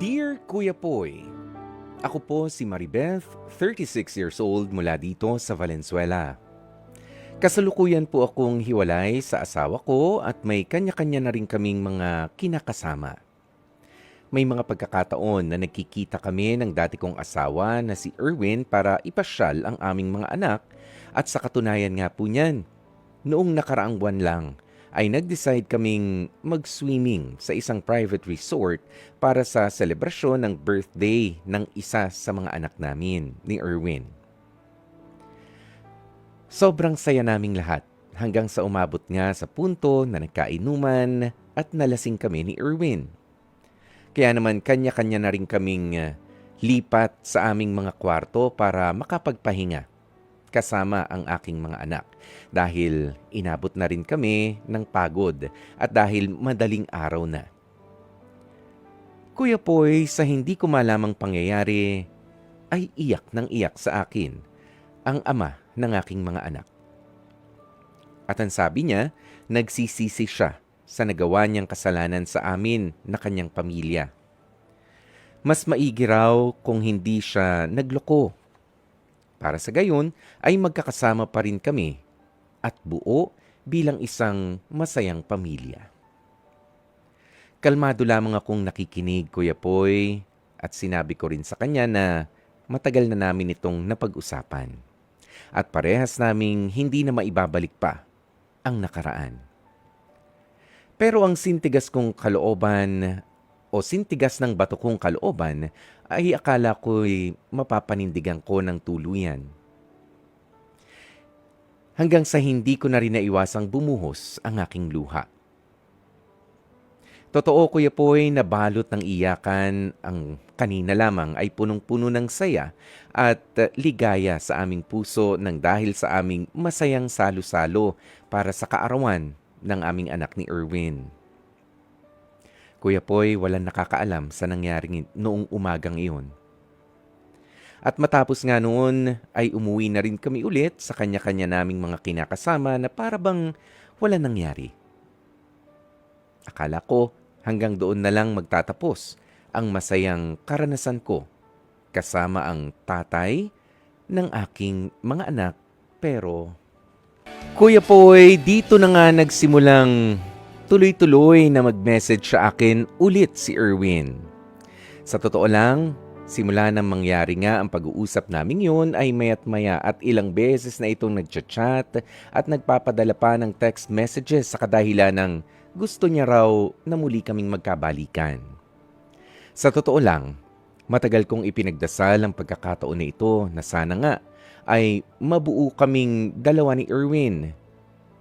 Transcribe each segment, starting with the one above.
Dear Kuya Poy, ako po si Maribeth, 36 years old mula dito sa Valenzuela. Kasalukuyan po akong hiwalay sa asawa ko at may kanya-kanya na rin kaming mga kinakasama. May mga pagkakataon na nagkikita kami ng dati kong asawa na si Erwin para ipasyal ang aming mga anak at sa katunayan nga po niyan, noong nakaraang buwan lang ay nag-decide kaming mag-swimming sa isang private resort para sa selebrasyon ng birthday ng isa sa mga anak namin, ni Erwin. Sobrang saya naming lahat hanggang sa umabot nga sa punto na nagkainuman at nalasing kami ni Erwin. Kaya naman kanya-kanya na rin kaming lipat sa aming mga kwarto para makapagpahinga kasama ang aking mga anak dahil inabot na rin kami ng pagod at dahil madaling araw na. Kuya Poy, sa hindi ko malamang pangyayari ay iyak ng iyak sa akin ang ama ng aking mga anak. At ang sabi niya, nagsisisi siya sa nagawa niyang kasalanan sa amin na kanyang pamilya. Mas maigi raw kung hindi siya nagloko. Para sa gayon ay magkakasama pa rin kami at buo bilang isang masayang pamilya. Kalmado lamang akong nakikinig, Kuya Poy, at sinabi ko rin sa kanya na matagal na namin itong napag-usapan. At parehas naming hindi na maibabalik pa ang nakaraan. Pero ang sintigas kong kalooban o sintigas ng bato kong kalooban ay akala ko'y mapapanindigan ko ng tuluyan. Hanggang sa hindi ko na rin naiwasang bumuhos ang aking luha. Totoo, Kuya Poy, na balot ng iyakan, ang kanina lamang ay punong-puno ng saya at ligaya sa aming puso nang dahil sa aming masayang salo-salo para sa kaarawan ng aming anak ni Erwin. Kuya Poy, walang nakakaalam sa nangyaring noong umagang iyon. At matapos nga noon ay umuwi na rin kami ulit sa kanya-kanya naming mga kinakasama na para bang wala nangyari. Akala ko hanggang doon na lang magtatapos ang masayang karanasan ko kasama ang tatay ng aking mga anak. Pero Kuya Poy, dito na nga nagsimulang tuloy-tuloy na mag-message sa akin ulit si Erwin. Sa totoo lang, simula nang mangyari nga ang pag-uusap namin yun ay maya't maya at ilang beses na itong nagchat-chat at nagpapadala pa ng text messages sa kadahilan ng gusto niya raw na muli kaming magkabalikan. Sa totoo lang, matagal kong ipinagdasal ang pagkakataon na ito na sana nga ay mabuo kaming dalawa ni Erwin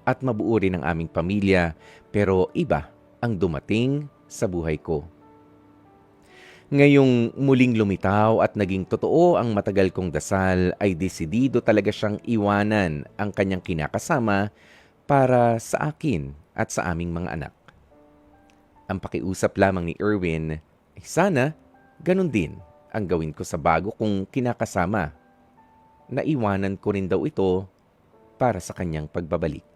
at mabuo rin ang aming pamilya, pero iba ang dumating sa buhay ko. Ngayong muling lumitaw at naging totoo ang matagal kong dasal ay desidido talaga siyang iwanan ang kanyang kinakasama para sa akin at sa aming mga anak. Ang pakiusap lamang ni Erwin ay sana ganun din ang gawin ko sa bago kong kinakasama. Naiwanan ko rin daw ito para sa kanyang pagbabalik.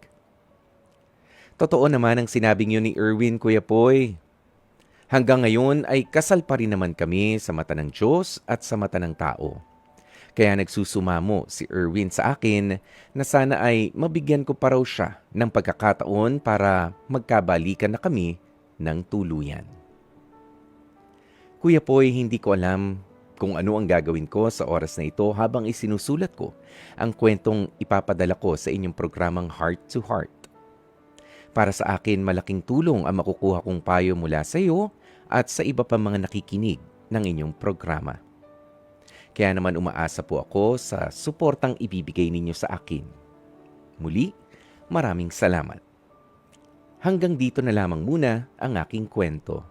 Totoo naman ang sinabing yun ni Erwin, Kuya Poy. Hanggang ngayon ay kasal pa rin naman kami sa mata ng Diyos at sa mata ng tao. Kaya nagsusumamo si Erwin sa akin na sana ay mabigyan ko pa raw siya ng pagkakataon para magkabalikan na kami ng tuluyan. Kuya Poy, hindi ko alam kung ano ang gagawin ko sa oras na ito habang isinusulat ko ang kwentong ipapadala ko sa inyong programang Heart to Heart. Para sa akin, malaking tulong ang makukuha kong payo mula sa iyo at sa iba pa mga nakikinig ng inyong programa. Kaya naman umaasa po ako sa suportang ibibigay ninyo sa akin. Muli, maraming salamat. Hanggang dito na lamang muna ang aking kwento.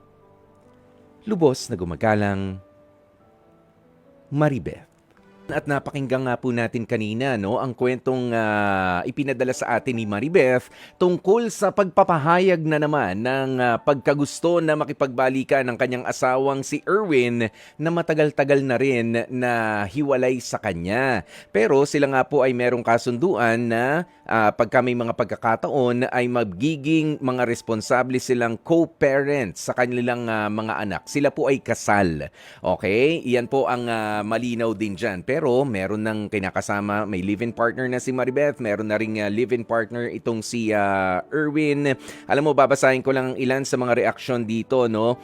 Lubos na gumagalang, Maribeth. At napakinggan nga po natin kanina, no, ang kwentong ipinadala sa atin ni Maribeth tungkol sa pagpapahayag na naman ng pagkagusto na makipagbalikan ng kanyang asawang si Erwin na matagal-tagal na rin na hiwalay sa kanya. Pero sila nga po ay merong kasunduan na pagka may mga pagkakataon ay magiging mga responsable silang co-parents sa kanilang mga anak. Sila po ay kasal. Okay? Iyan po ang malinaw din dyan. Pero meron ng kinakasama, may live-in partner na si Maribeth, meron na ring live-in partner itong si Erwin. Alam mo, babasahin ko lang ilan sa mga reaksyon dito, no?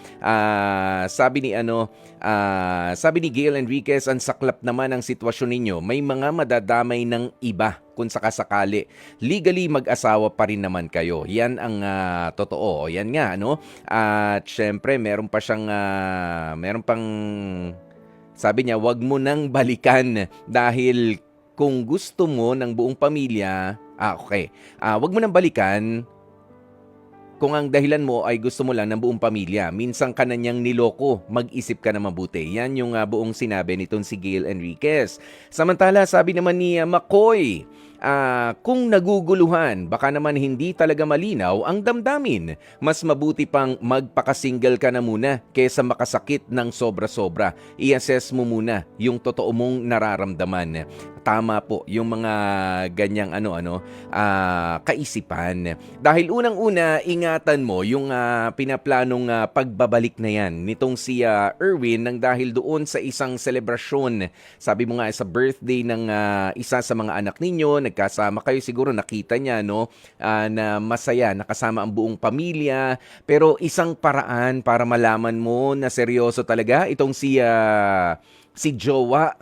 Sabi ni Gail Enriquez, ang saklap naman ang sitwasyon ninyo. May mga madadamay ng iba kung sakasakali. Legally, mag-asawa pa rin naman kayo. Yan ang totoo. Yan nga, no? At syempre, meron pang sabi niya, wag mo nang balikan dahil kung gusto mo ng buong pamilya, wag mo nang balikan kung ang dahilan mo ay gusto mo lang ng buong pamilya. Minsan ka na niyang niloko, mag-isip ka na mabuti. Yan yung buong sinabi nitong si Gail Enriquez. Samantala, sabi naman ni McCoy, kung naguguluhan, baka naman hindi talaga malinaw ang damdamin. Mas mabuti pang magpaka-single ka na muna kaysa makasakit ng sobra-sobra. I-assess mo muna yung totoo mong nararamdaman. Tama po yung mga ganyang kaisipan. Dahil unang-una, ingatan mo yung pinaplanong pagbabalik na yan nitong si Erwin nang dahil doon sa isang selebrasyon. Sabi mo nga sa birthday ng isa sa mga anak ninyo, nagkasama kayo, siguro nakita niya na masaya, nakasama ang buong pamilya. Pero isang paraan para malaman mo na seryoso talaga itong si jowa.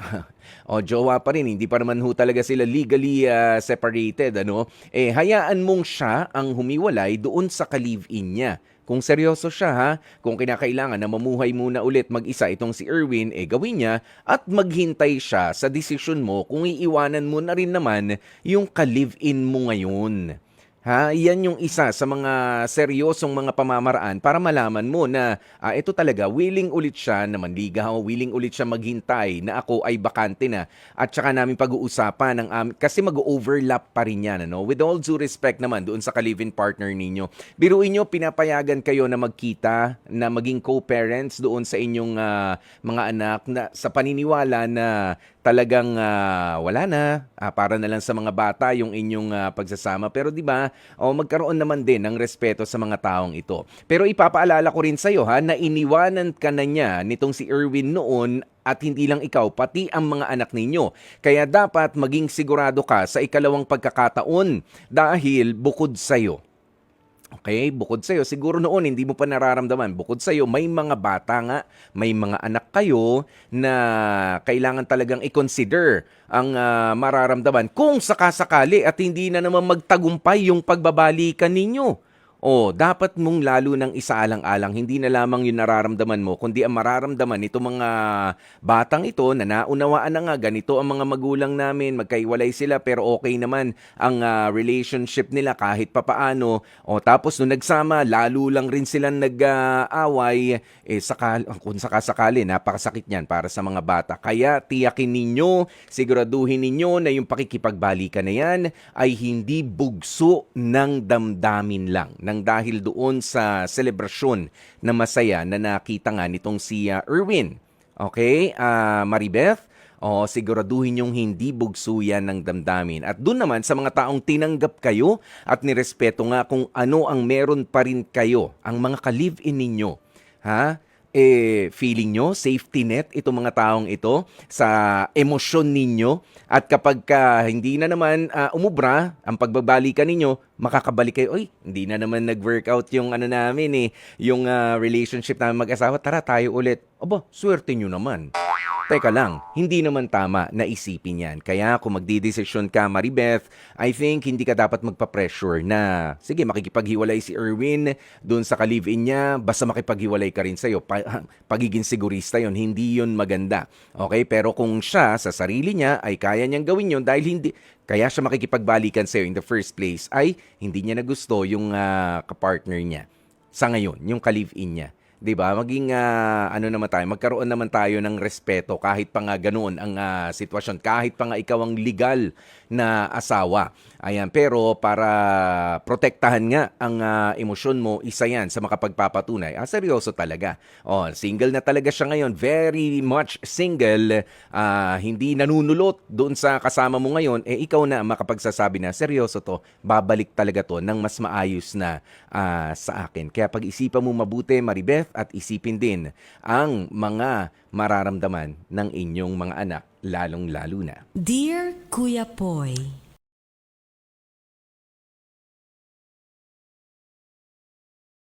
Jowa pa rin, hindi pa naman talaga sila legally separated, hayaan mong siya ang humiwalay doon sa ka-live-in niya. Kung seryoso siya, kung kinakailangan na mamuhay muna ulit mag-isa itong si Erwin, gawin niya at maghintay siya sa desisyon mo kung iiwanan mo na rin naman yung ka-live-in mo ngayon. Yan yung isa sa mga seryosong mga pamamaraan para malaman mo na ito talaga, willing ulit siya na manligaw, willing ulit siya maghintay na ako ay bakante na. At saka namin pag-uusapan kasi mag-overlap pa rin yan. With all due respect naman doon sa ka-live-in partner ninyo. Biruin nyo, pinapayagan kayo na magkita, na maging co-parents doon sa inyong mga anak na sa paniniwala na talagang wala na, para na lang sa mga bata yung inyong pagsasama. Pero di ba, magkaroon naman din ng respeto sa mga taong ito. Pero ipapaalala ko rin sa iyo na iniwanan ka na niya nitong si Erwin noon at hindi lang ikaw, pati ang mga anak ninyo. Kaya dapat maging sigurado ka sa ikalawang pagkakataon dahil bukod sa iyo. Okay, bukod sa'yo, siguro noon hindi mo pa nararamdaman, bukod sa'yo, may mga bata nga, may mga anak kayo na kailangan talagang i-consider ang mararamdaman kung sakasakali at hindi na naman magtagumpay yung pagbabalikan ninyo. Dapat mong lalo nang isaalang-alang, hindi na lamang yung nararamdaman mo, kundi ang mararamdaman nito mga batang ito na naunawaan na nga, ganito ang mga magulang namin, magkaiwalay sila pero okay naman ang relationship nila kahit papaano. Tapos nung nagsama, lalo lang rin silang nag-away, kung sakasakali, napakasakit niyan para sa mga bata. Kaya tiyakin ninyo, siguraduhin ninyo na yung pakikipagbalikan na yan ay hindi bugso ng damdamin lang. Nang dahil doon sa selebrasyon na masaya na nakita nga nitong si Erwin. Okay, Maribeth? Siguraduhin yung hindi bugso yan ng damdamin. At doon naman sa mga taong tinanggap kayo at nirespeto nga kung ano ang meron pa rin kayo, ang mga ka-live-in ninyo. Feeling nyo, safety net itong mga taong ito sa emosyon ninyo at kapag hindi na naman umubra ang pagbabalikan ninyo, makakabalik kayo, hindi na naman nag-workout yung namin yung relationship namin mag-asawa, tara tayo ulit. Swerte nyo naman. Teka lang, hindi naman tama na isipin yan. Kaya kung magdidesisyon ka, Maribeth, I think hindi ka dapat magpa-pressure na, sige, makikipaghiwalay si Erwin doon sa ka-live-in niya, basta makipaghiwalay ka rin sa'yo. Pagiging sigurista yon, hindi yon maganda. Okay? Pero kung siya, sa sarili niya, ay kaya niyang gawin yon dahil kaya siya makikipagbalikan sa'yo in the first place, ay hindi niya na gusto yung kapartner niya. Sa ngayon, yung ka-live-in niya. 'di ba? Maging ano naman tayo, magkaroon naman tayo ng respeto kahit pa nga ganoon ang sitwasyon, kahit pa nga ikaw ang legal na asawa. Ayan, pero para protektahan nga ang emosyon mo, isa 'yan sa makapagpapatunay. Seryoso talaga. Oh, single na talaga siya ngayon, very much single, hindi nanunulot doon sa kasama mo ngayon, ikaw na ang makapagsasabi na seryoso 'to, babalik talaga 'to ng mas maayos na sa akin. Kaya pag-isipan mo mabuti, Maribeth, at isipin din ang mga mararamdaman ng inyong mga anak, lalong-lalo na. Dear Kuya Poy,